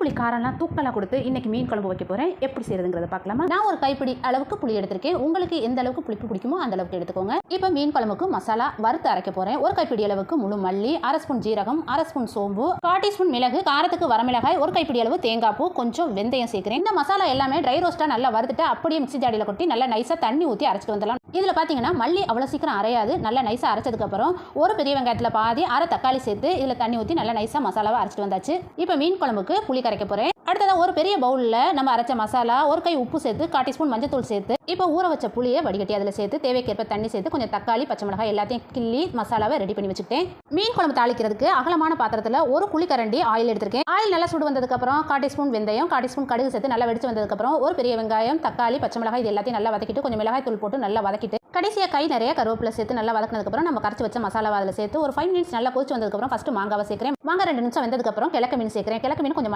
புளி காரம்லாம் தூக்கலாக கொடுத்து இன்னைக்கு மீன் குழம்பு வைக்க போகிறேன். எப்படி செய்யறதுங்கிறத பார்க்கலாமா? நான் ஒரு கைப்பிடி அளவுக்கு புளி எடுத்திருக்கேன். உங்களுக்கு எந்த அளவுக்கு புளிப்பு பிடிக்குமோ அந்த அளவுக்கு எடுத்துக்கோங்க. இப்போ மீன் குழம்புக்கு மசாலா வறுத்து அரைக்க போகிறேன். ஒரு கைப்பிடி அளவுக்கு முழு மல்லி, 1/2 ஸ்பூன் ஜீரகம், 1/2 ஸ்பூன் சோம்பு, 1/4 டீஸ்பூன் மிளகு, காரத்துக்கு வரமிளகாய், ஒரு கைப்பிடி அளவு தேங்காய் பூ, கொஞ்சம் வெந்தயம் சேர்க்கிறேன். இந்த மசாலா எல்லாமே ட்ரை ரோஸ்ட்டாக நல்லா வறுத்துட்டு அப்படியே மிக்ஸி ஜாடியில் கொட்டி நல்லா நைஸாக தண்ணி ஊற்றி அரைச்சிட்டு வந்துடலாம். இதில் பார்த்தீங்கன்னா மல்லி அவ்வளோ சீக்கிரம் அரையாது. நல்லா நைஸாக அரைச்சதுக்கப்புறம் ஒரு பெரிய வெங்காயத்தில் பாதி அரை தக்காளி சேர்த்து இதில் தண்ணி ஊற்றி நல்லா நைஸாக மசாலாவை அரைச்சிட்டு வந்தாச்சு. இப்போ மீன் குழம்புக்கு புளி கரைக்க போகிறேன். அடுத்ததாக ஒரு பெரிய பவுலில் நம்ம அரைச்ச மசாலா, ஒரு கை உப்பு சேர்த்து, 1/4 டீஸ்பூன் மஞ்சத்தூள் சேர்த்து, இப்போ ஊற வச்ச புளியை வடிகட்டி அதில் சேர்த்து தேவைக்கேற்ப தண்ணி சேர்த்து கொஞ்சம் தக்காளி, பச்சை மிளகாய் எல்லாத்தையும் கிள்ளி மசாலாவை ரெடி பண்ணி வச்சுக்கிட்டேன். மீன் குழம்பு தாளிக்கிறதுக்கு அகலமான பாத்திரத்தில் ஒரு குழிக்கரண்டி ஆயில் எடுத்திருக்கேன். ஆயில் நல்லா சுடு வந்ததுக்கப்புறம் 1/4 டீஸ்பூன் வெந்தயம், 1/4 டீஸ்பூன் கடுகு சேர்த்து நல்லா வெடிச்சு வந்ததுக்கப்புறம் ஒரு பெரிய வெங்காயம், தக்காளி, பச்சை மிளகாய் இது எல்லாத்தையும் நல்லா வதக்கிட்டு கொஞ்சம் மிளகாய் தூள் போட்டு நல்லா வதக்கிட்டு கடைசியாக கை நிறைய கருவேப்பிலை சேர்த்து நல்லா வதக்கினதுக்கப்புறம் நம்ம கரைச்சி வச்ச மசாலாவை அதில் சேர்த்து ஒரு 5 மினிட்ஸ் நல்லா கொதிச்சு வந்ததுக்கப்புறம் ஃபர்ஸ்ட் மாங்காவை சேர்க்கிறேன். மாங்காய் 2 நிமிஷம் வெந்ததுக்கப்புறம் கிழக்கு மீன் சேர்க்கிறேன். கிழக்கு மீன் கொஞ்சம்